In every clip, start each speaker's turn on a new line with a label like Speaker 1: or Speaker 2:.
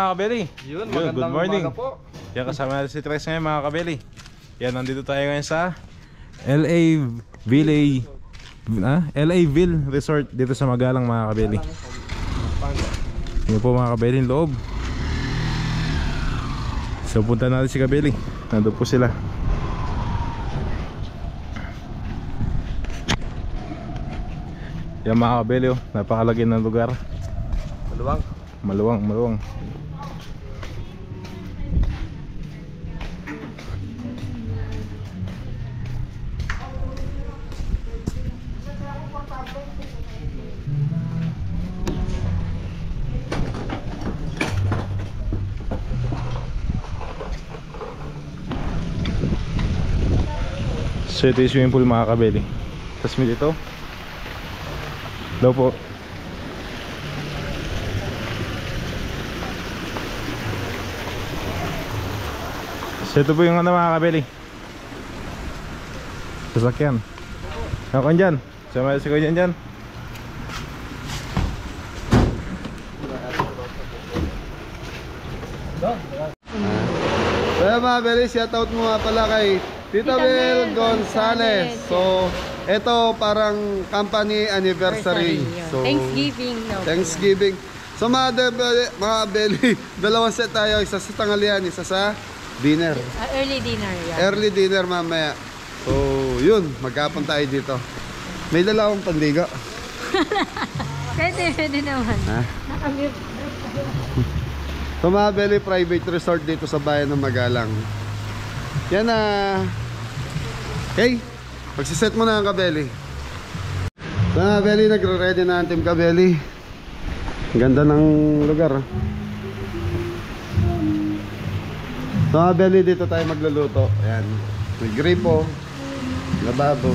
Speaker 1: mga kabeli.
Speaker 2: Yun,
Speaker 1: Good morning
Speaker 2: po.
Speaker 1: Yan, kasama natin si Tres ngayon mga kabeli. Yan, nandito tayo ngayon sa LA Ville Resort dito sa Magalang mga kabeli. Yan po mga kabeli yung loob. So punta natin si kabeli. Nandun po sila. Yan mga kabeli, oh, napakalaki ng lugar. Maluwang. So ito yung swimming pool mga kabeli. Tapos may dito daw po. So ito po yung ano mga kabeli, sasakyan. Ako dyan, sama si ko dyan.
Speaker 2: Kaya mga beli, shoutout mo nga pala kay Tita Bel Gonzalez. So, ito parang company anniversary. So, Thanksgiving. So mga beli, dalawang set tayo. Isa sa tanghalian, isa sa dinner.
Speaker 3: Early dinner, yeah.
Speaker 2: Early dinner mamaya. So, yun, magkapon tayo dito. May dala akong pandiga.
Speaker 3: Pwede naman.
Speaker 2: Ha? So mga beli, private resort dito sa bayan ng Magalang. Yan na. Okay, magsiset mo na ang kabeli. So mga beli, nagre-ready na ang team kabeli. Ganda ng lugar. So mga beli, dito tayo magluluto. Ayan, may gripo, lababo.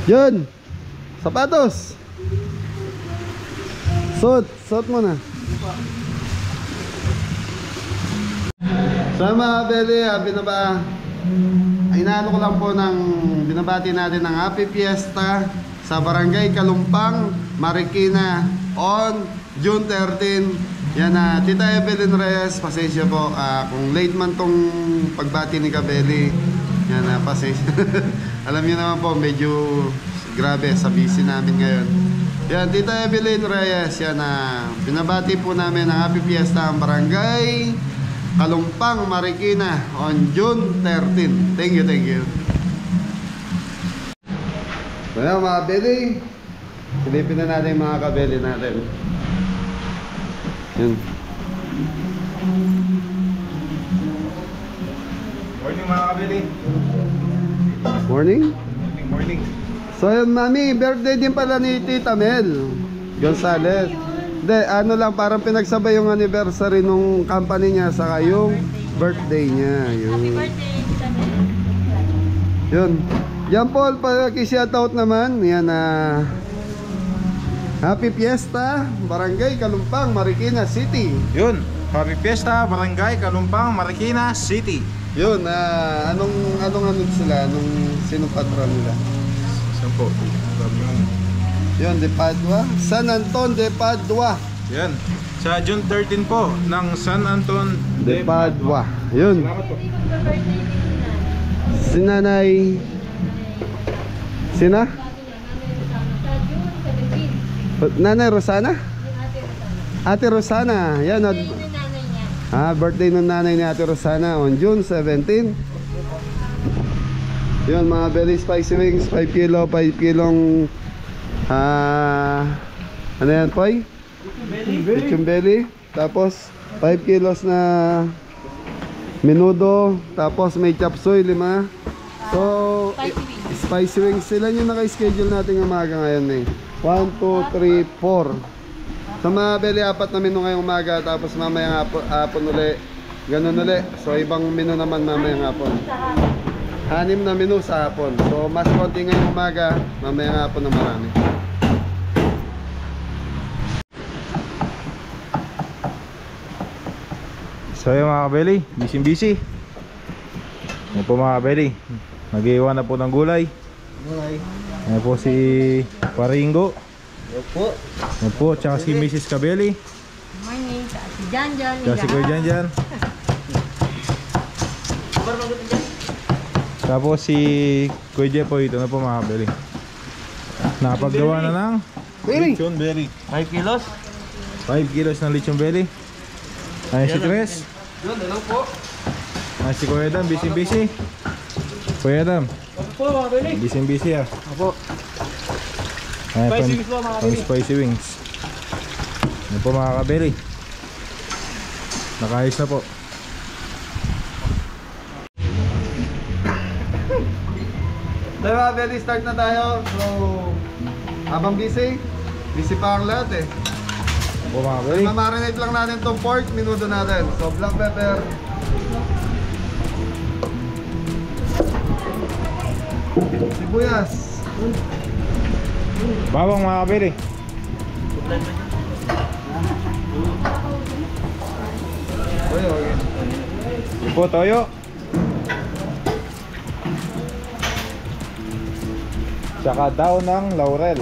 Speaker 2: Yun, sapatos. Suot mo na. So mga beli, inaano ko lang po ng binabati natin ng Happy Fiesta sa Barangay Kalumpang, Marikina on June 13. Yan na, Tita Evelyn Reyes, pasensya po kung late man tong pagbati ni Kabeli. Yan na, pasensya. Alam niyo naman po, medyo grabe sa busy namin ngayon. Yan, Tita Evelyn Reyes, yan na, binabati po namin ang Happy Fiesta ang Barangay Kalumpang, Marikina on June 13. Thank you. Well, mga beli, silipin na natin mga kabeli natin. Yun.
Speaker 1: Morning mga kabeli.
Speaker 2: Morning. So yun mami, birthday din pala ni Tita Mel Gonzalez. Hindi, ano lang, parang pinagsabay yung anniversary nung company niya saka yung birthday niya. Yun.
Speaker 3: Happy birthday, Tita Mel.
Speaker 2: Yun. Yan Paul, paki-shoutout naman. Yan Happy Fiesta, Barangay Kalumpang, Marikina City.
Speaker 1: Yun, Happy Fiesta, Barangay Kalumpang, Marikina City.
Speaker 2: Yun, anong sila, sinong patron nila?
Speaker 1: Saan po?
Speaker 2: Yun, de Padua, San Anton de Padua.
Speaker 1: Yan, sa June 13 po ng San Anton
Speaker 2: de Padua. Yun.
Speaker 1: Salamat po.
Speaker 2: Si Nanay Sina? Nanay Rosana? Ate Rosana. Yan. Birthday ng nanay ni Ate Rosana on June 17. Yun mga very spicy wings, 5 kilo, 5 kilong ano yan Poy? Lechon belly. Tapos 5 kilos na menudo. Tapos may chop suey 5. So spicy wings. Sila yung naka-schedule natin umaga ngayon 1, 2, 3, 4. Sa mga belly, 4 na menu ngayong umaga. Tapos mamaya hapon uli, ganun uli. So ibang menu naman mamaya hapon. 6 na menu sa hapon. So mas konti ngayong umaga, mamaya hapon na marami.
Speaker 1: So yun mga kabeli, busy. Yan po mga kabeli, nag-iwan na po ng gulay. Yan po si Paringo. Yan po, tsaka si Mrs. Kabeli.
Speaker 3: Morning. si Janjan.
Speaker 1: Kaya si Kuya Janjan. Tapos si Kuya Jepoy, ito na po mga kabeli. Nakapaggawa na ng lechon belly.
Speaker 4: 5 kilos.
Speaker 1: 5 kilos ng lechon belly. Ayan si Tres.
Speaker 2: Yun, hello po.
Speaker 1: Ayan si Kuya Adam, busy. Kuya Adam,
Speaker 4: Po, mga beli.
Speaker 1: busy ah.
Speaker 4: Opo.
Speaker 1: Ayan,
Speaker 4: Spicy wings po, mga
Speaker 1: pang
Speaker 4: kabeli.
Speaker 1: spicy wings. Ayan po mga kabeli. Nakaayos na po.
Speaker 2: Dahil mga belly, start na tayo. So, habang busy pa ang lahat eh.
Speaker 1: Ayan po mga kabeli.
Speaker 2: Mamarinate lang natin itong pork, minuto natin. So, black pepper. Sibuyas.
Speaker 1: Bawang mga kabeli.
Speaker 2: Okay.
Speaker 1: Ayan po toyo. Tsaka daw ng laurel.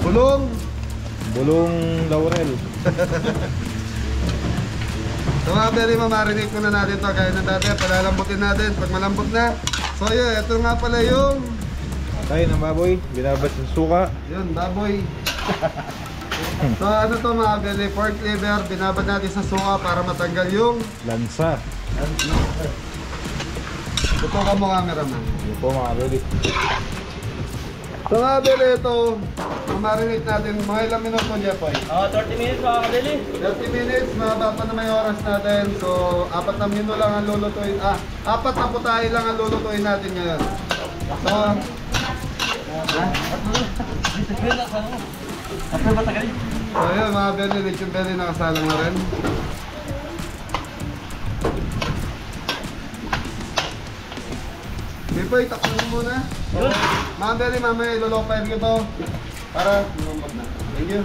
Speaker 2: Bulong.
Speaker 1: Bulong laurel.
Speaker 2: So mga belly, mamarinate muna natin ito. Gaya ng dati, palalambutin natin. Pag malambot na. So yun, ito nga pala yung
Speaker 1: Tayo ng baboy, binabas ng suka.
Speaker 2: yun, baboy. So ano to mga belly, pork liver. Binabad natin sa suka para matanggal yung
Speaker 1: Lansa.
Speaker 2: tutukan mo cameraman.
Speaker 1: Yun po mga kabeli.
Speaker 2: So mga belly, ito mamarinate natin mga ilang minuto niya po.
Speaker 4: 30 minutes, mga kabeli.
Speaker 2: 30 minutes, mahaba pa na may oras natin. So, 4 na minuto lang ang lulutuin. 4 na putahe lang ang lulutuin natin ngayon. So, so yun mga belly, lechon belly nakasalang na rin. Bipoy, takpan mo muna. Mga belly, mamaya ilolopayin ko to para lumambot na. Thank you.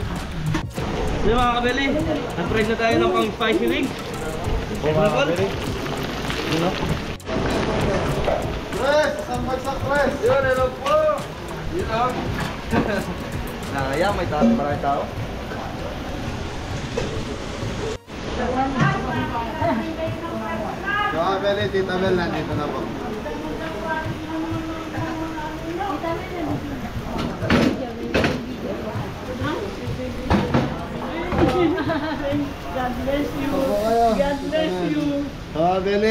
Speaker 4: Yun, mga kabeli. Nag-try na tayo ng pang spicy wings.
Speaker 2: Press! Isang bagsak press!
Speaker 4: Yun, hello po.
Speaker 2: Yun lang.
Speaker 4: Nakaya, may tao, maraming tao.
Speaker 2: So, Abel, Tita Bel, nandito na po.
Speaker 3: God bless you.
Speaker 2: Opo kayo.
Speaker 3: God bless you.
Speaker 2: So, Abel,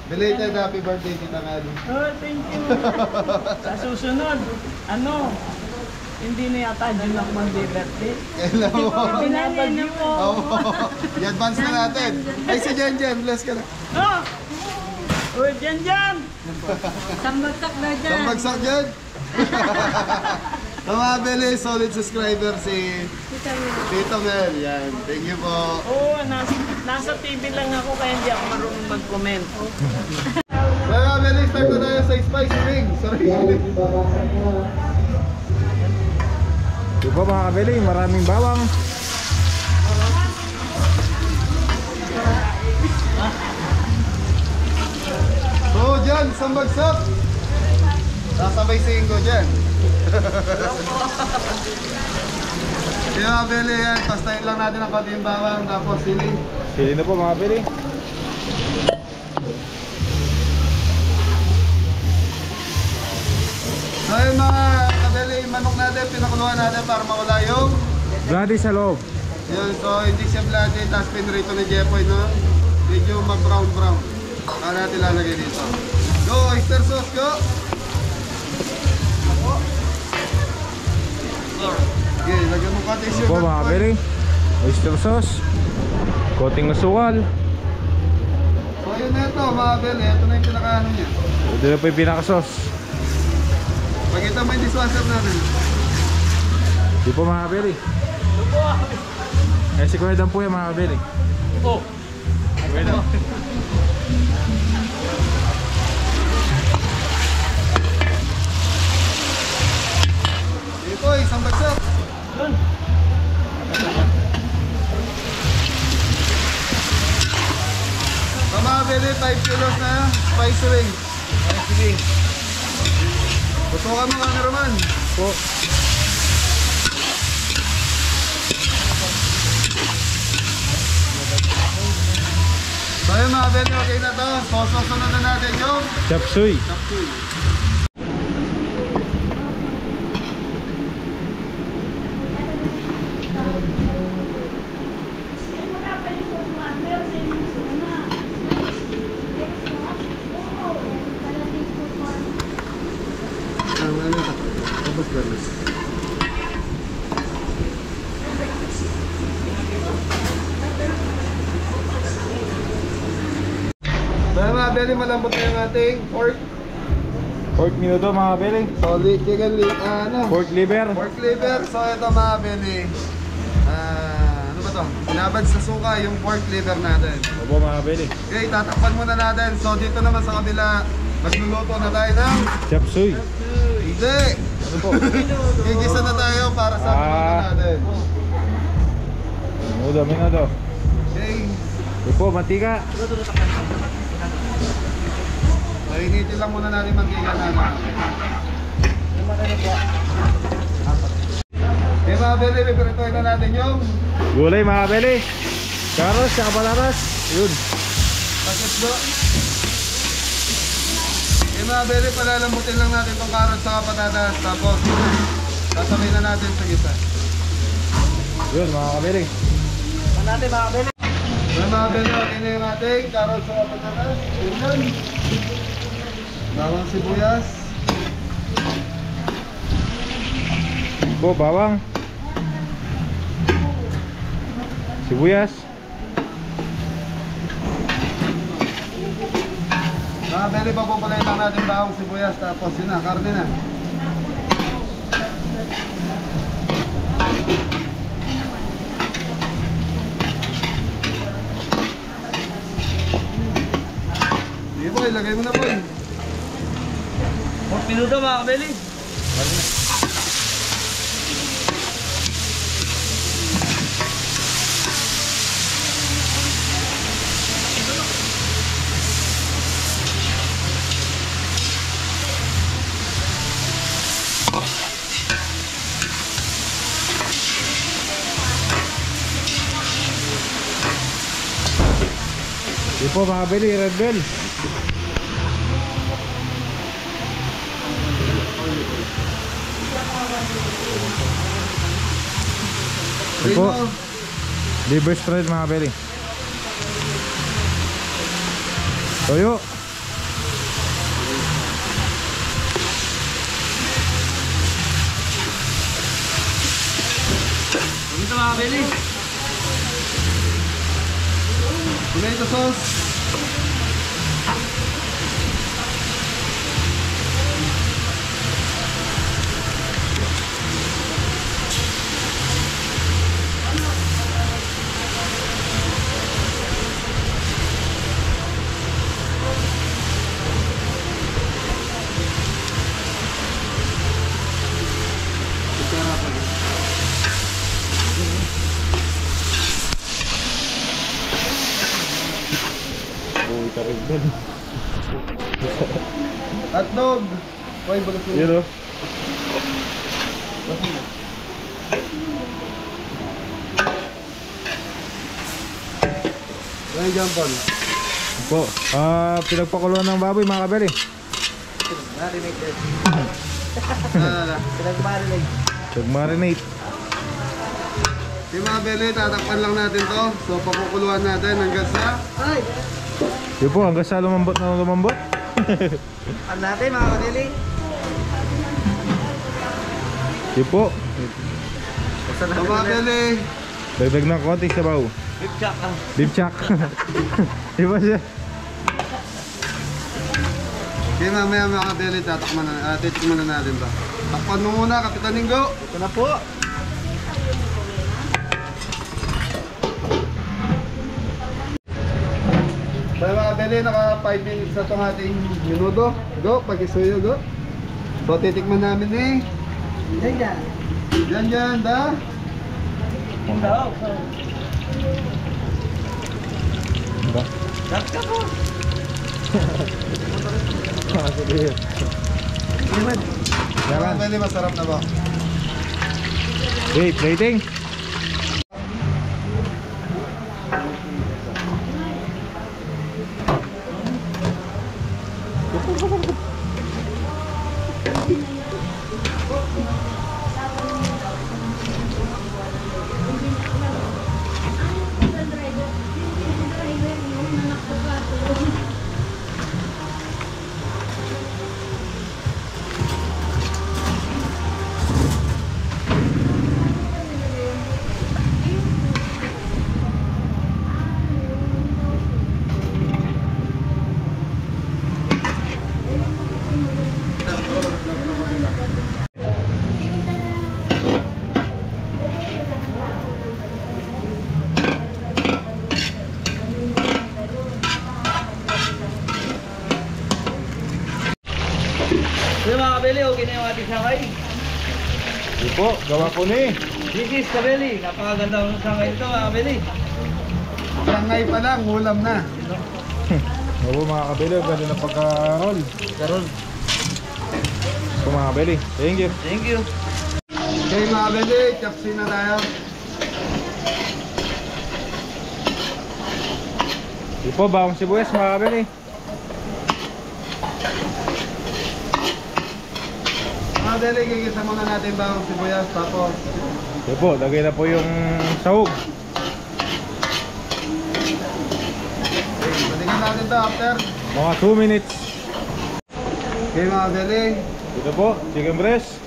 Speaker 2: belated happy birthday, Tita Mel.
Speaker 3: Oh, thank you. Sa susunod, hindi na yata June ako mag-birthday.
Speaker 2: Kailan mo?
Speaker 3: Pinapag niyo po.
Speaker 2: Oo. I-advance na natin. Ay, si Jen Jen, bless ka na.
Speaker 3: Oh! Uy, Janjan! Sambagsak na dyan.
Speaker 2: Ang bagsak Jen. So, Abel, solid subscriber si Tita Mel. Yan, thank you po.
Speaker 3: Oo, nasa TV lang ako kaya hindi ako marunong mag-comment.
Speaker 2: So, Abel, start na tayo sa spicy wing. Sorry.
Speaker 1: Ito po mga kabeli, maraming bawang.
Speaker 2: So, Jen, isang bagsak. Sasabay singin ko dyan. Kaya Abel, yan. Pastayin lang natin ang konting bawang. Tapos sili.
Speaker 1: Sili na po mga kabeli.
Speaker 2: So yung mga kabeli, manok natin, pinakuluan natin para mawala yung
Speaker 1: Bloody sa loob.
Speaker 2: yun. So hindi siya bloody, tapos pinrito ni Jepoy no? Medyo mag-brown. Para natin lalagay dito. Go, oyster sauce, go! Okay, lagyan mo konti
Speaker 1: Ito
Speaker 2: sugar.
Speaker 1: po mga kabeli. Oyster sauce. Coating na sukal.
Speaker 2: So yun na ito mga kabeli, ito na yung pinakaano niya.
Speaker 1: Ito na po yung pinaka-sauce.
Speaker 2: Pakita mo yung dishwasher natin.
Speaker 1: Ito po mga kabeli. Eh si Kuya Dan po yan mga kabeli.
Speaker 4: Oh.
Speaker 1: Kuya Dan.
Speaker 2: Ito, isang bagsak. So mga kabeli, 5 kilos na spicy wings. Tutukan mo cameraman.
Speaker 1: Po.
Speaker 2: Beli, okay na to. So, susunod na natin yung
Speaker 1: Chop suey.
Speaker 2: chop suey. Mga Beli, malambot na yung ating pork.
Speaker 1: Pork minuto mga Beli.
Speaker 2: Solid chicken
Speaker 1: Pork liver.
Speaker 2: pork liver. So ito mga Beli, ano ba to? Binabad sa suka yung pork liver natin.
Speaker 1: Opo mga Beli.
Speaker 2: Okay, tatakpan muna natin. So dito naman sa kabila, magluluto na tayo ng
Speaker 1: Chop suey.
Speaker 2: hindi.
Speaker 1: Ano po?
Speaker 2: Gigisa na tayo para sa minuto natin.
Speaker 1: Minuto.
Speaker 2: Okay.
Speaker 1: Ito po, mantika.
Speaker 2: Painitin lang muna natin mantika natin. Okay mga Beli, piprituin na natin yung
Speaker 1: Gulay mga Beli. Carrots, saka patatas. Yun.
Speaker 2: pasit do. Okay mga Beli, palalambutin lang natin itong carrots sa patatas. Tapos, sasabay na natin sa gisa.
Speaker 1: Yun mga Beli.
Speaker 4: Natin mga Beli.
Speaker 2: Okay mga Beli, okay na yung ating carrots sa patatas. Yun. Bawang sibuyas.
Speaker 1: Po, bawang. Sibuyas.
Speaker 2: Mga Beli, papupulay lang natin bawang sibuyas. Tapos yun na, karne na. Sige boy, lagay mo na boy.
Speaker 4: 4 minuto mga Beli.
Speaker 1: Yun po mga Beli, red bell. Yun po, liver spread mga Beli. Toyo.
Speaker 4: Dito mga Beli.
Speaker 2: Tomato sauce. Hotdog. Hoy, balas mo.
Speaker 1: Yun o.
Speaker 2: Ay, jampon.
Speaker 1: Yun po, pinagpakuluan ng baboy mga Beli.
Speaker 4: Marinated.
Speaker 2: Nalala.
Speaker 4: Pinag-marinate.
Speaker 1: Pag-marinate.
Speaker 2: Yung mga Beli, tatakpan lang natin to. So, papukuluan natin hanggang sa
Speaker 4: Ay!
Speaker 1: Yun po, hanggang sa lumambot na lumambot.
Speaker 4: Ano natin mga Beli?
Speaker 1: Yun po,
Speaker 4: Basta
Speaker 2: So, mga Beli,
Speaker 1: dagdag ng konti sabaw.
Speaker 4: Beef chop ah.
Speaker 1: Beef chuck. Di ba siya?
Speaker 2: okay, mamaya mga Beli, tatakman na, titikman na natin to. Takpan mo muna, Kapitan Ninggo.
Speaker 4: Ito na po.
Speaker 2: So, mga Beli, naka 5 minutes na itong ating minuto. Go, pag-isuyo, go. So, titikman namin eh.
Speaker 4: Diyan.
Speaker 2: Diyan, da.
Speaker 4: Cut ka po.
Speaker 2: Mga Beli, masarap na ba?
Speaker 1: Wait, plating.
Speaker 4: ating sangay.
Speaker 1: Ito po, gawa po ni.
Speaker 4: This is Kabeli. Napakaganda ng sangay ito mga Kabeli.
Speaker 2: Sangay pa lang, ulam na.
Speaker 1: Opo mga kabili, ganda ng pagka-roll.
Speaker 4: Karon.
Speaker 1: Ito mga kabili, thank you.
Speaker 4: Thank you.
Speaker 2: Okay mga beli, chapsi na tayo.
Speaker 1: Ito po, bawang sibuyas mga kabili.
Speaker 2: Mga beli, gigisa muna natin bawang sibuyas. Tapos,
Speaker 1: Ito po, lagay na po yung sahog.
Speaker 2: okay, patingin natin to after.
Speaker 1: Mga 2 minutes.
Speaker 2: Okay mga beli.
Speaker 1: Ito po, chicken breast.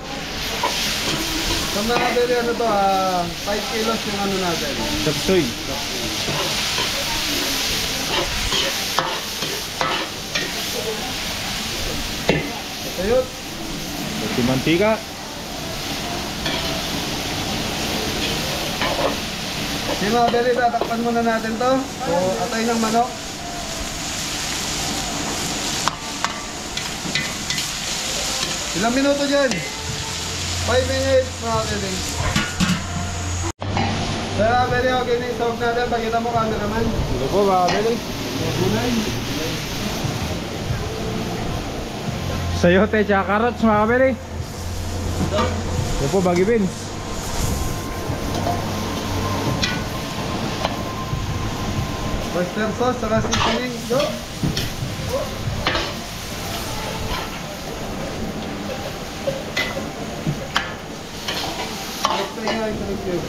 Speaker 2: So mga beli, ano to, 5 kilos yung ano natin.
Speaker 1: Chapsoy.
Speaker 2: Ayun.
Speaker 1: Ito mantika.
Speaker 2: Okay mga beli, tatakpan muna natin to. So, atay ng manok. Ilang minuto dyan? 5 minutes mga beli. So mga beli, okay na yung sahog natin. Pakita mo cameraman.
Speaker 1: Ito po mga kabili.
Speaker 2: Gulay.
Speaker 1: Sayote tsaka carrots mga kabili. Ito po, baggy beans.
Speaker 2: Oyster sauce, saka seasoning. Go! Thank you.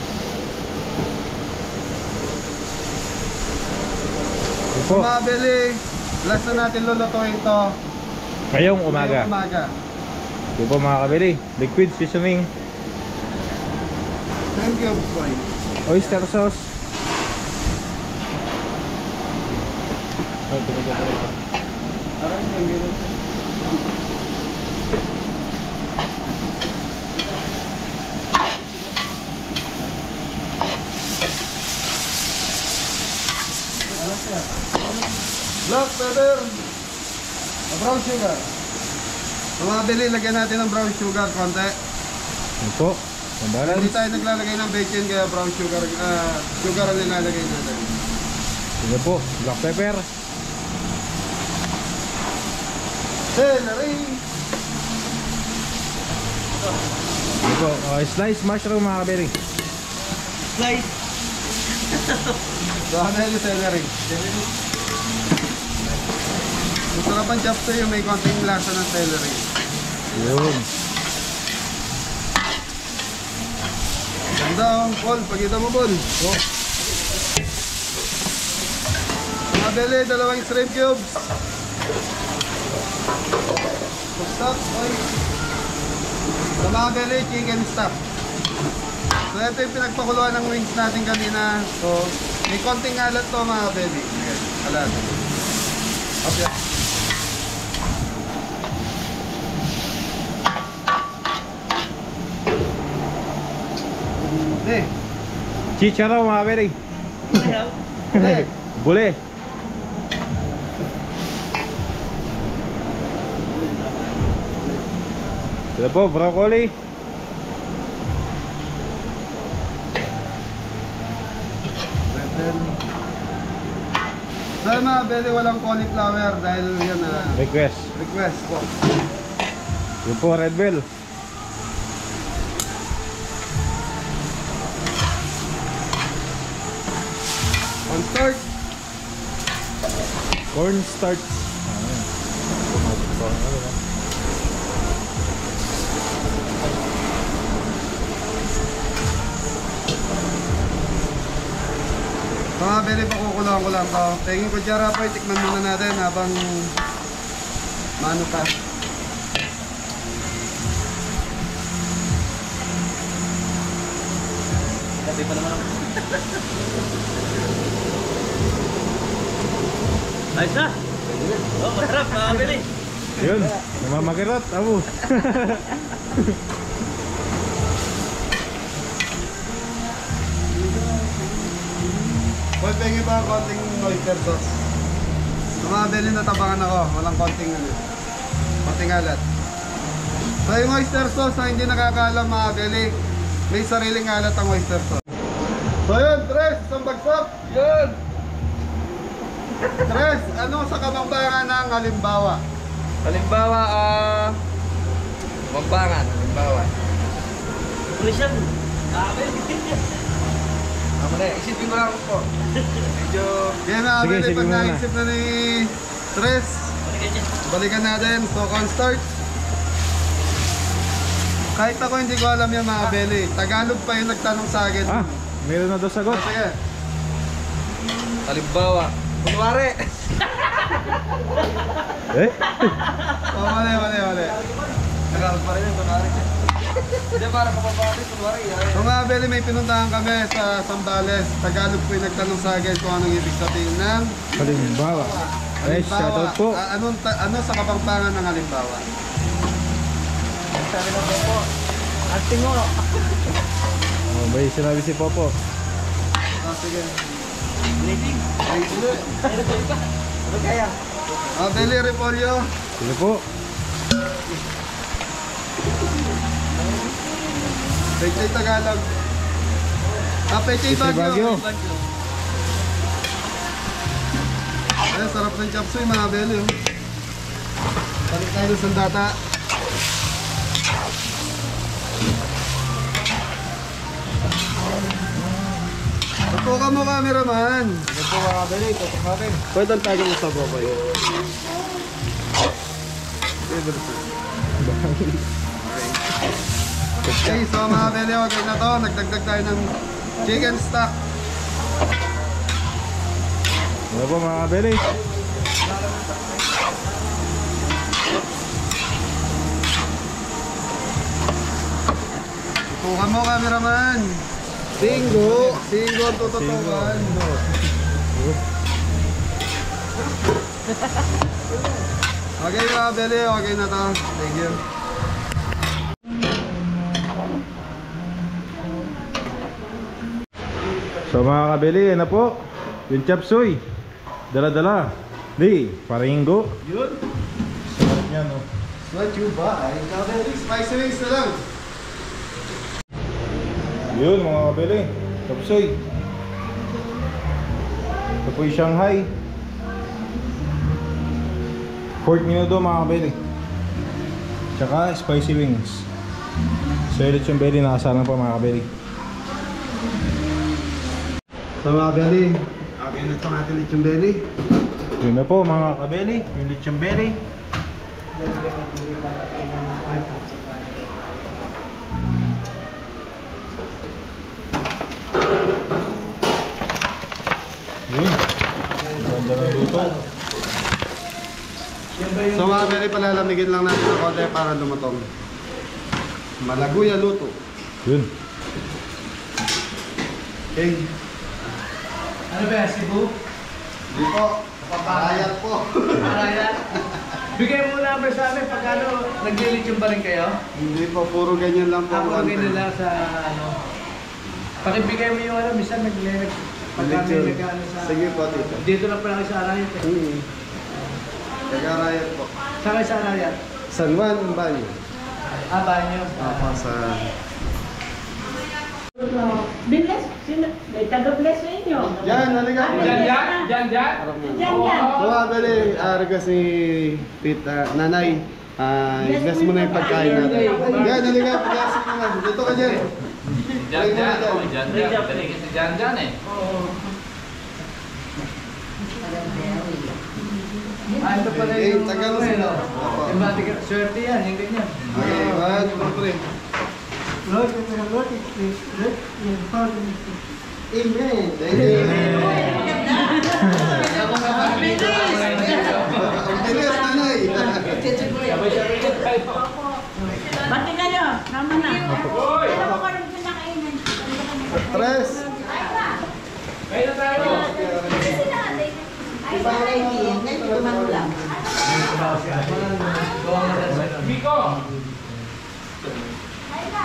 Speaker 1: Ito po,
Speaker 2: Mga beli, last na natin lulutuin to.
Speaker 1: ngayong umaga.
Speaker 2: Ngayong umaga.
Speaker 1: Ito po mga kabili, liquid seasoning,
Speaker 2: Thank you, boy.
Speaker 1: oyster sauce.
Speaker 2: Black pepper. Brown sugar. Mga beli, lagyan natin ng brown sugar konti.
Speaker 1: Ito po,
Speaker 2: Hindi
Speaker 1: balance.
Speaker 2: tayo naglalagay ng bacon kaya brown sugar sugar ang nilalagay natin.
Speaker 1: Ito po, black pepper.
Speaker 2: Celery.
Speaker 1: Ito po, sliced mushroom mga kabili.
Speaker 4: Slice.
Speaker 2: Dami yung celery. Gusto na pang chapter yung may konting lasa ng celery.
Speaker 1: Yun.
Speaker 2: Ganda oh, Paul. Pagkita mo, Paul. Oh. Mga beli, 2 shrimp cubes. Stock, oy. Sa mga beli, chicken stock. So ito yung pinagpakuluan ng wings natin kanina. So, may konting alat to mga beli. Okay, alat. Okay. Hindi.
Speaker 1: Chicharo mga kabili.
Speaker 2: Hindi.
Speaker 1: Bule. Ito po, broccoli.
Speaker 2: So mga beli, walang cauliflower dahil yan na
Speaker 1: Request.
Speaker 2: request po.
Speaker 1: Ito po, red bell.
Speaker 2: Cornstarch.
Speaker 1: Cornstarch.
Speaker 2: Mga beli, pakukulang ko lang to. Tingin ko dyan rapoy, tikman muna natin habang maano pa.
Speaker 4: Kasi pa naman ako. Ayos na. Oh, masarap mga Kabeli.
Speaker 1: Yun, namamagirot. Abo.
Speaker 2: Paul, pengi pa ang konting oyster sauce. Sa mga beli, natabangan ako. Walang konting ano. Konting alat. So yung oyster sauce na hindi nakakaalam mga beli, may sariling alat ang oyster sauce. So yun, Tres, isang bagsak.
Speaker 4: Yun!
Speaker 2: Tres, ano sa kabangbangan ng halimbawa?
Speaker 4: Halimbawa, Mambangan, halimbawa. Pulisyan. Tama na, isipin ko lang po. Medyo...
Speaker 2: Kaya mga
Speaker 1: Sige,
Speaker 2: beli,
Speaker 1: sige
Speaker 2: pag
Speaker 1: muna.
Speaker 2: naisip na ni Tres, balikan natin. So, cornstarch. Kahit ako hindi ko alam yung mga beli. Tagalog pa yung nagtanong sa akin.
Speaker 1: Ah, meron na daw sagot.
Speaker 2: Sige.
Speaker 4: Halimbawa, kunwari.
Speaker 1: Eh?
Speaker 2: Oh, mali.
Speaker 4: Tagalog pa rin yung kunwari. Hindi, para kapapali, kunwari.
Speaker 2: So mga beli, may pinuntahan kami sa Sambales. Tagalog po yung nagtanong sa akin kung anong ibig sabihin ng
Speaker 1: Halimbawa. Eh, shoutout po.
Speaker 2: Ano sa kapangpangan ng halimbawa?
Speaker 3: Sabi ng Popo, acting mo.
Speaker 1: Oh, may sinabi si Popo.
Speaker 2: Sige.
Speaker 3: Living. Ano kaya?
Speaker 2: Mga beli, repolyo.
Speaker 1: Sige po.
Speaker 2: Pechay Tagalog. Pechay
Speaker 1: Pechay
Speaker 2: Bagyo.
Speaker 1: Bagyo.
Speaker 2: Ay, sarap ng chop suey mga beli. Oh. Balik tayo ng sandata. Tutukan mo cameraman.
Speaker 1: Sige po mga beli, tutok natin.
Speaker 2: Pwede ang tayo mo sa boboy. Okay, so mga beli, okay na to. Nagdagdag tayo ng chicken stock.
Speaker 1: Ano po mga beli?
Speaker 2: Tutukan mo cameraman. Singgo ang tututukan. Okay mga beli, okay na to. Thank you.
Speaker 1: So mga kabili, ano po? Yung chop suey. Dala-dala. Di, paringgo.
Speaker 2: Yun.
Speaker 1: Sarap niya, no?
Speaker 2: What you buy? Spicy wings na lang.
Speaker 1: Yun mga kabili. Chop suey. Ito po yung Shanghai. Pork minudo mga kabili. Tsaka spicy wings. So ulit yung belly, nakasalang po mga kabili.
Speaker 2: So mga beli, okay na itong ating lechon belly.
Speaker 1: Yun na po mga kabili, yung lechon belly. Yun. Ganda ng luto.
Speaker 2: So mga beli, palalamigin lang natin ng konti para lumutong. Malaguya luto.
Speaker 1: Yun.
Speaker 2: Okay.
Speaker 4: Ano ba, Cebu?
Speaker 2: Hindi po, papayat po.
Speaker 4: Maraya. Bigay mo number sa amin pag naglilit yung ba rin kayo?
Speaker 2: Hindi po, puro ganyan lang po.
Speaker 4: Ako ganyan lang sa pakibigay mo yung minsan naglilit. Pagka may nag-ano sa...
Speaker 2: Sige po, tito.
Speaker 4: Dito lang pala kayo sa Arayat eh.
Speaker 2: Tagarayat po.
Speaker 4: Saan kayo sa Arayat?
Speaker 2: San Juan, Banyo.
Speaker 4: Banyo.
Speaker 2: Opo, sa...
Speaker 3: Bilas, may taga-bless sa inyo.
Speaker 2: Yan, naliga po.
Speaker 3: Diyan.
Speaker 2: So mga beli, arga si Tita, Nanay. I-bless mo na yung pagkain natin. Yan, naliga, pagkasin mo na. Dito ka dyan.
Speaker 4: Jan eh. Ito pala yung...
Speaker 2: Tagal mo sila.
Speaker 4: Yung batik, swerte yan, yung ganyan.
Speaker 2: Okay, 1, 2, 3. Amen. Thank you. Ang bilis, Nanay.
Speaker 3: Bati kayo, naman na. Ano mo karoon pinakainin?
Speaker 2: Tres.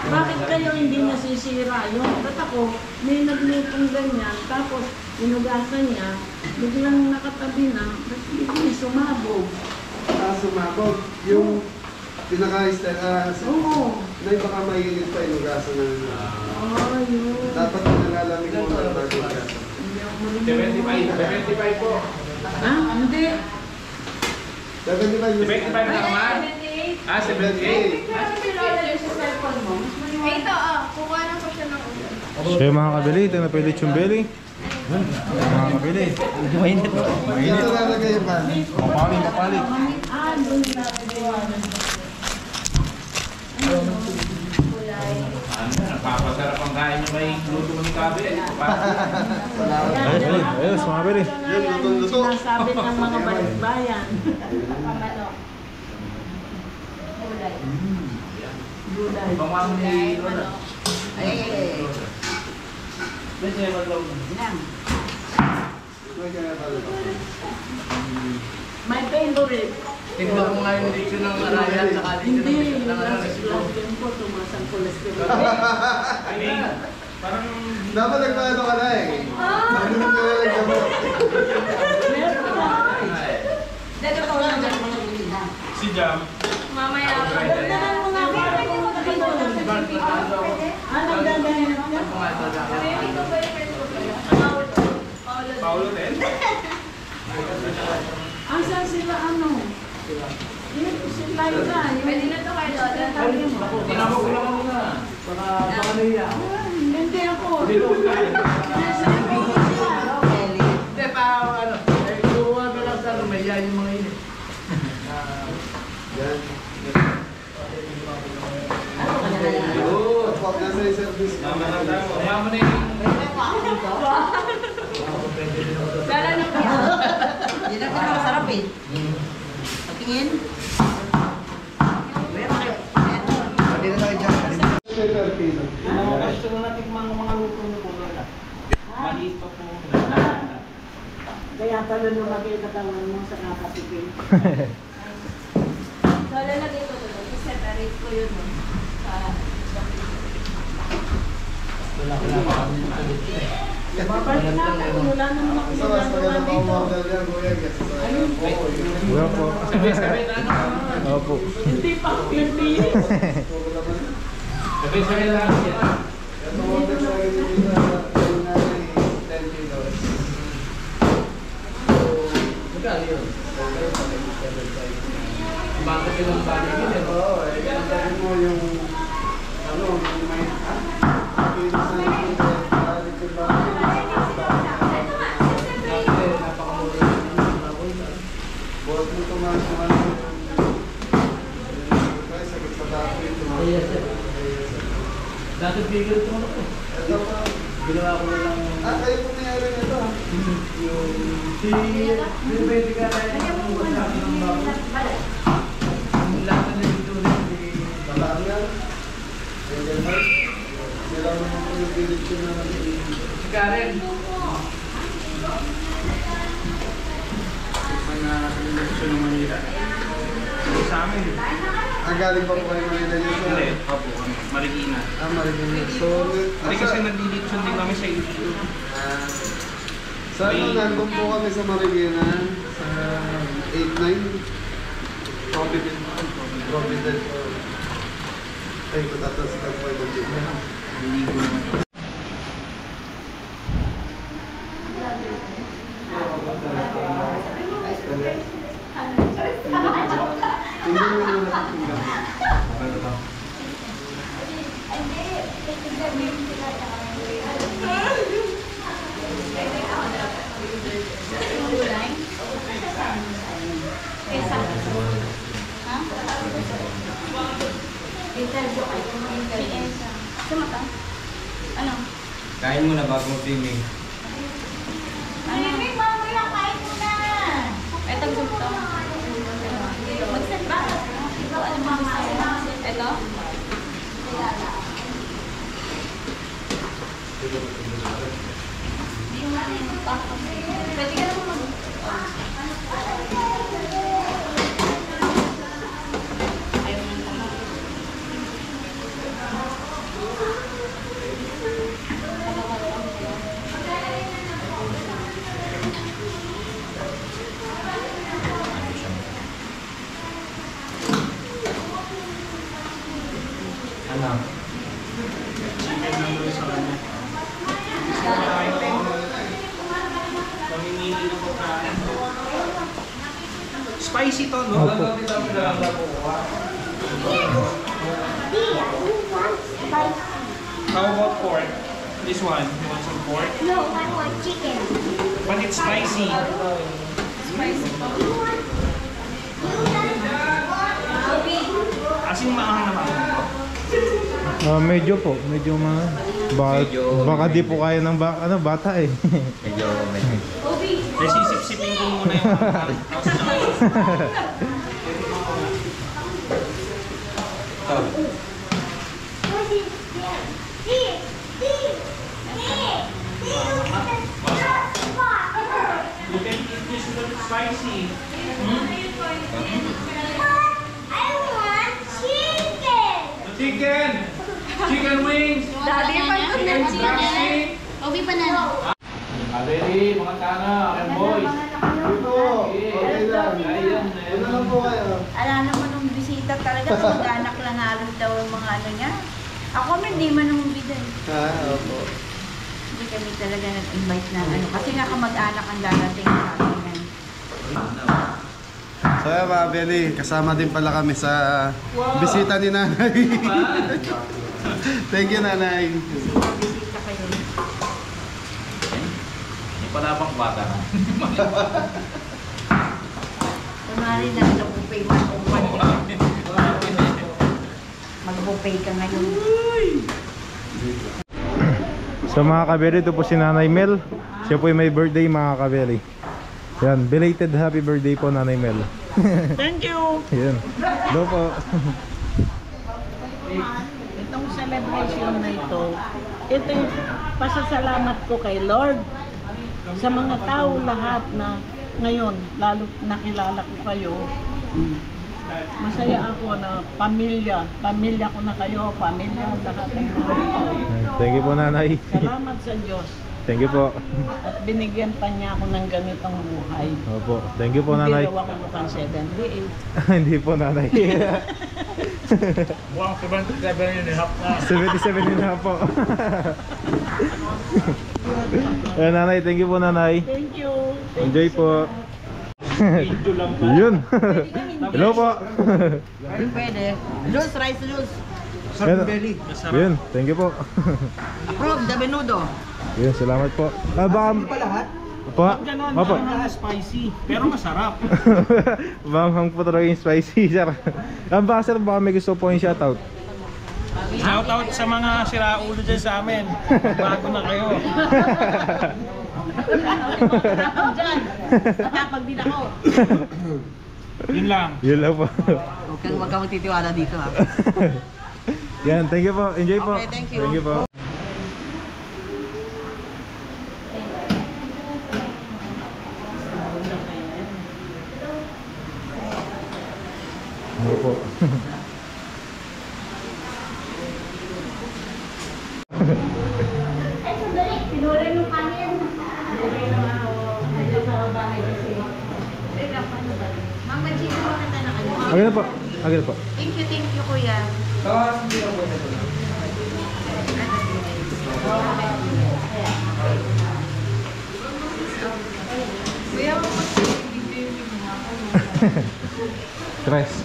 Speaker 3: Bakit kayo hindi nasisira yung ba't ako may naglutong ganyan tapos inugasan niya biglang nakatabi na ba't biglang sumabog?
Speaker 2: Sumabog. Yung pinaka-style.
Speaker 3: Oo.
Speaker 2: Nay, baka mainit pa inugasan ng...
Speaker 3: Ayun.
Speaker 2: Dapat nalalamig mo na bago inugasan.
Speaker 3: Hindi ako marunong.
Speaker 4: 75 po.
Speaker 3: Ah, hindi.
Speaker 2: 75
Speaker 4: 75 na naman.
Speaker 5: 78.
Speaker 4: Ah, 78.
Speaker 5: Ito, kukuha na po siya ng ulo.
Speaker 1: So yung mga kabili, ito na pilit yung belly. Mga kabili. Mainit.
Speaker 2: Ito lalagay yung pan.
Speaker 1: Mapali, mapali.
Speaker 3: Ah, doon na.
Speaker 4: Napapasarap ang kain niyo may luto mo ni Kabe.
Speaker 1: Ayos, mga kabili.
Speaker 2: Yun, luto-luto.
Speaker 3: Sinasabi ng mga balikbayan.
Speaker 5: Pamalo. Kulay.
Speaker 3: Gulay.
Speaker 4: Pangwamo ni Lola.
Speaker 2: May kaya pala ito.
Speaker 3: My favorite.
Speaker 4: Tingnan mo nga yung dito ng Arayan sa kalito ng
Speaker 3: Hindi,
Speaker 4: bisita ng ano.
Speaker 3: last ko, tumaas ang cholesterol.
Speaker 4: Parang
Speaker 2: Dapat nagpano ka na eh. Nagpano ka na lang gamot.
Speaker 3: Meron na.
Speaker 5: Dito ko lang dyan.
Speaker 4: si Jam.
Speaker 5: Mamaya ako.
Speaker 3: Dagdagan mo nga para pumunta ka doon. Ah, nagdagahin na ka?
Speaker 5: Baby ko, boyfriend ko pala. Paulo. Paulo.
Speaker 4: Paulo din?
Speaker 3: Asan sila ano? Yung si Laika.
Speaker 5: Pwede na to kay Lola.
Speaker 4: Tinawag ko lang muna. Baka nahiya.
Speaker 3: Hindi ako.
Speaker 5: Sinasabi ko siya.
Speaker 4: Hindi, parang ano. Kuha ka lang sa lumayan yung mga ini.
Speaker 2: Yan.
Speaker 4: Ayun.
Speaker 2: Pag nasa yung service.
Speaker 4: Tama na tayo. Tama na yun.
Speaker 5: Kala na po.
Speaker 6: Yan ang pinakamasarap eh. Patingin.
Speaker 2: Pwede na tayo dyan. Per kilo.
Speaker 4: Gusto na natikman ng mga luto niyo po Lola. Maliit pa po.
Speaker 3: Kaya pala lumagay katawan mo sa kakasipin.
Speaker 5: Lola, lagay ko to. I-separate ko yun. Sa
Speaker 3: Babalik natin. Wala naman ako
Speaker 2: Sa mas
Speaker 3: nagagawa
Speaker 2: magandang
Speaker 3: dito.
Speaker 2: pang-order yan, kuya. Kasi sa
Speaker 1: Wala po.
Speaker 4: Sabi na.
Speaker 1: Opo.
Speaker 3: Hindi pa ako nagbilis.
Speaker 4: Sabi lang yan.
Speaker 2: Ito order sa akin dito yung nanay 10 kilos.
Speaker 4: Magkano yun? Bakit yun ang bagay yun eh?
Speaker 2: Oo, eh. Ang sabi mo yung ano, yung may kilos na yung balik yung bakit.
Speaker 4: Dati, napakamura yun yung baboy na.
Speaker 2: Buhat mo tumaas yung ano. Kaya sagot sa bakit.
Speaker 4: Yes, sir. Dati bigil ito ano ko.
Speaker 2: Ito pa.
Speaker 4: Ginawa ko na lang.
Speaker 2: Kayo po nangyari nito.
Speaker 4: Yung pwede ka na yung wasabi ng baboy. Yung lahat na dito rin.
Speaker 2: Balaan yan. Ganyan ba? Sila naman po yung pilit ko na
Speaker 4: Si Karen.
Speaker 2: mga gusto ng Manila.
Speaker 4: Sa amin.
Speaker 2: Galing pa po kayo Manila yun sa...
Speaker 4: Hindi. Opo. Marikina.
Speaker 2: Marikina. So,
Speaker 4: Hindi kasi nagdidipson din kami sa YouTube.
Speaker 2: sa ano, nandun po kami sa Marikina sa 8-9 Provident ay patatas ka po ay hindi mo yung natin
Speaker 5: Ano?
Speaker 7: Kain mo na bago mag-swimming.
Speaker 5: Ay, mamaya kain mo na. Ito gusto. Mag-set ba? Ito, ano ba gusto? Ito? Pwede ka naman mag... Ayaw mo naman.
Speaker 4: Spicy to, no?
Speaker 1: Opo.
Speaker 4: How about pork? This one, you want some pork?
Speaker 5: No, I want chicken.
Speaker 4: But it's spicy. Asing maanghang naman.
Speaker 1: Medyo po, medyo baka di po kaya ng bata eh.
Speaker 7: Medyo.
Speaker 4: Kasi sipsipin ko muna yung tapos na kayo. You can eat this a little spicy. Chicken! Chicken wings!
Speaker 5: Daddy, pagod na chicken. Obi, banana.
Speaker 4: Ready, mga tana, and boys.
Speaker 2: Okay lang. Ano lang po kayo?
Speaker 6: Ala naman nung bisita talaga, mag-anak lang halos daw ang mga ano niya. Ako hindi man nung bida.
Speaker 2: Opo.
Speaker 6: Hindi kami talaga nag-invite na ano. Kasi nga kamag-anak ang darating sa akin.
Speaker 2: So yan mga Beli, kasama din pala kami sa bisita ni Nanay. Thank you, Nanay.
Speaker 6: Bisita kayo.
Speaker 7: Hindi pala bang bata na.
Speaker 6: Kunwari na nag-bupay man kung mag-bupay ka ngayon.
Speaker 1: So mga kabeli, ito po si Nanay Mel. Siya po yung may birthday mga kabeli. Yan, belated happy birthday po Nanay Mel.
Speaker 3: Thank you!
Speaker 1: Yan. Hello po.
Speaker 3: Itong celebration na ito yung pasasalamat ko kay Lord sa mga tao lahat na ngayon, lalo nakilala ko kayo. Masaya ako na pamilya ko na kayo, pamilya lahat ng mga tao.
Speaker 1: Thank you po Nanay.
Speaker 3: Salamat sa Diyos
Speaker 1: Thank you po.
Speaker 3: at binigyan pa niya ako ng ganitong buhay.
Speaker 1: Opo. Thank you po Nanay.
Speaker 3: Hindi daw ako mukhang 78.
Speaker 1: Hindi po Nanay.
Speaker 4: Mukhang 77 and a half na.
Speaker 1: 77 din na po. Ayan Nanay, thank you po Nanay.
Speaker 3: Thank you.
Speaker 1: Enjoy po. Yun. Hello po.
Speaker 6: Pwede. Jules, rice juice.
Speaker 1: Yun. Yun, thank you po.
Speaker 6: Approve, the menudo.
Speaker 1: Yun, salamat po. Baka... Po?
Speaker 4: Ganon,
Speaker 1: Opo.
Speaker 4: spicy. Pero masarap.
Speaker 1: Banghang po talaga yung spicy, sir. Baka sir, baka may gusto po yung shoutout.
Speaker 4: Shoutout sa mga siraulo dyan sa amin. Bago na kayo.
Speaker 6: Diyan. Nakapag din ako.
Speaker 4: Yun lang.
Speaker 1: Yun lang po.
Speaker 6: Huwag kang magtitiwala dito ha.
Speaker 1: Yan, thank you po. Enjoy po.
Speaker 6: Okay, thank you.
Speaker 1: Thank you po. Ano po?
Speaker 5: Ay, sandali. Pinulay ng kanin. Pinulay ng ako. Medyo sa bahay kasi.
Speaker 6: Mama, chino mo kita na kayo.
Speaker 1: Okay na po. Okay na po.
Speaker 6: Thank you, kuya. Kuya,
Speaker 1: Tres.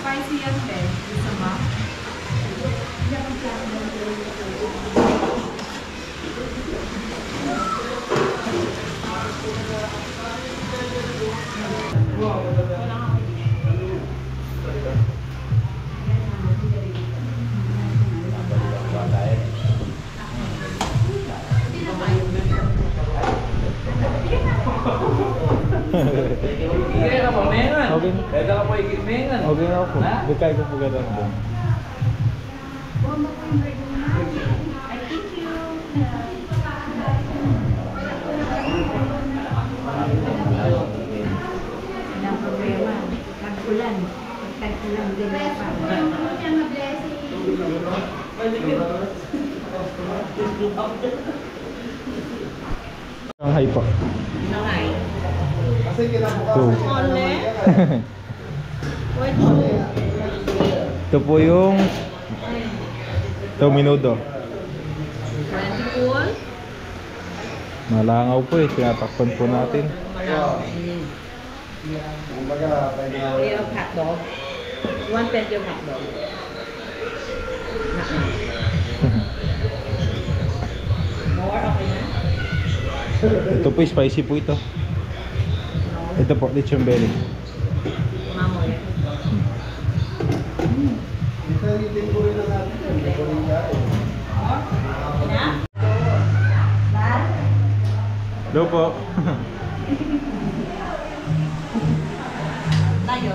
Speaker 5: Spicy yan, Ben. Gusto mo?
Speaker 4: Ikay ka po, mengan.
Speaker 1: Okay.
Speaker 4: Pwede ka po ikit-mengan.
Speaker 1: Okay na po. Bigay ko po gano'n po.
Speaker 6: Walang problema. Pag-ulan. Pag-ulan din pa.
Speaker 1: Shanghai po.
Speaker 6: Shanghai.
Speaker 2: Kasi kinabukasan si Nanay.
Speaker 1: Ito po yung... Ito, minudo. Nalangaw po eh, tinatakpan po natin.
Speaker 2: Kumbaga,
Speaker 4: Way of hotdog. One pet yung hotdog. More, okay na?
Speaker 1: Ito po, spicy po ito. Ito po, lechon belly.
Speaker 4: Mamoy.
Speaker 2: Italitin ko rin na natin.
Speaker 1: Hello po.
Speaker 4: Tayo.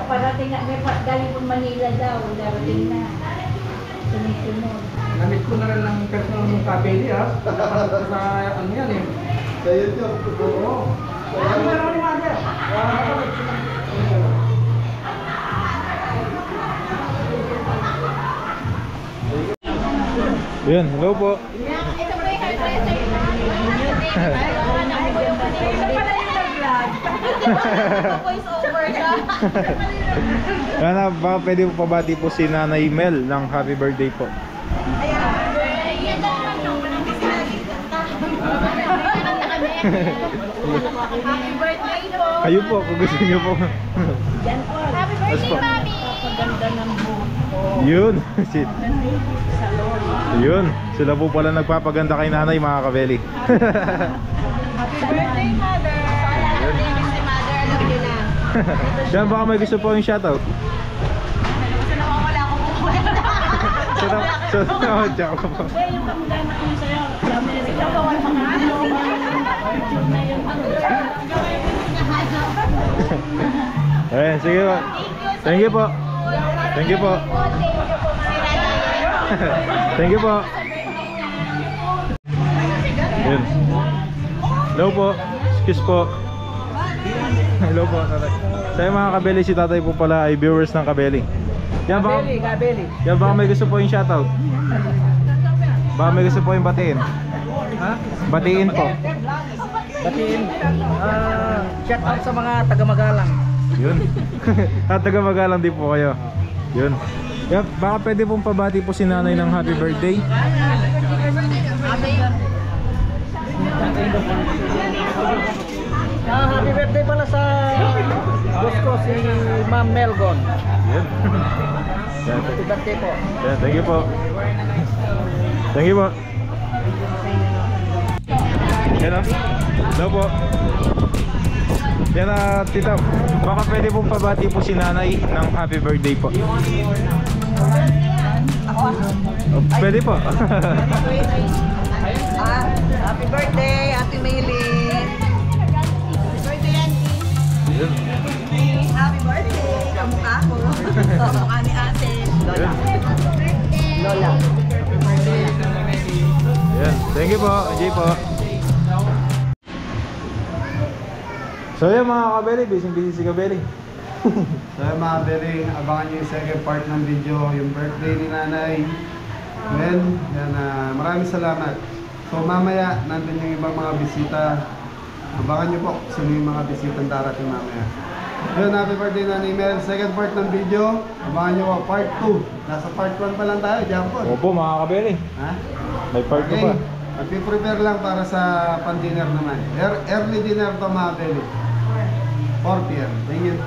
Speaker 6: Parating na, may galing po Manila daw, darating na. Sunod-sunod.
Speaker 8: Namit ko na rin ng personal ng kabeli ha. Sa ano yan eh.
Speaker 2: Sa YouTube.
Speaker 8: Oo. Ano meron ni Mother?
Speaker 1: Yun, hello po.
Speaker 5: Ito po yung hairdresser.
Speaker 6: Ito pala yung nag-vlog.
Speaker 5: Voice over siya.
Speaker 1: Yana, baka pwede po pabati po si Nanay Mel ng happy birthday po.
Speaker 5: Happy birthday po.
Speaker 1: Kayo po, kung gusto niyo po.
Speaker 3: Yan po.
Speaker 5: Happy birthday,
Speaker 1: po.
Speaker 5: Mami.
Speaker 3: Paganda ng buhok ko.
Speaker 1: Yun. Shit.
Speaker 3: Salon.
Speaker 1: Yun. Sila po pala nagpapaganda kay Nanay, mga kabeli.
Speaker 6: Happy birthday, Mother!
Speaker 1: Yan, baka may gusto po yung shoutout.
Speaker 5: Kasi nawawala ako po.
Speaker 1: So, joke po.
Speaker 3: Eh, yung kamag-anak ko sa'yo, sa Amerika, bawal mga ano, YouTube na yun.
Speaker 1: Ayan, sige po. Thank you po. Thank you po. Thank you po. Yun. Hello po. Excuse po. Hello po, tatay. Sa mga kabeli, si tatay po pala ay viewers ng kabeli. Yan baka,
Speaker 8: Kabeli.
Speaker 1: yan baka may gusto po yung shoutout. Baka may gusto po yung batiin.
Speaker 8: Ha?
Speaker 1: Batiin po.
Speaker 8: Batiin. Shout out sa mga taga-Magalang.
Speaker 1: Yun. At taga-Magalang din po kayo. Yun. Yan, baka pwede pong pabati po si nanay ng happy birthday.
Speaker 8: Happy birthday pala sa boss ko si Ma'am Melgon.
Speaker 1: Yun. Yan.
Speaker 8: Happy birthday po.
Speaker 1: Yan, thank you po. Thank you po. Yan o. Hello po. Yan tita. Baka pwede pong pabati po si nanay ng happy birthday po. Pwede po.
Speaker 8: Happy birthday, Ate Maylie.
Speaker 1: Yun.
Speaker 5: Happy birthday! Kamukha ko. Kamukha ni ate.
Speaker 8: Lola.
Speaker 1: Yan. Thank you po. Enjoy po. So yan mga kabeli, busy si kabeli.
Speaker 2: So yun mga Beli, abangan nyo yung second part ng video, yung birthday ni nanay. Then, yan, maraming salamat. So mamaya, nandun yung ibang mga bisita. Abangan nyo po sino yung mga bisitang darating mamaya. Yun, happy birthday nanay Mel. Second part ng video, abangan nyo po, part 2. Nasa part 1 pa lang tayo, Jampon.
Speaker 1: Opo mga kabeli.
Speaker 2: Ha?
Speaker 1: May part
Speaker 2: Okay,
Speaker 1: pa.
Speaker 2: magpiprepare lang para sa pan-dinner naman. Early dinner to mga Beli. 4 p.m. Thank you.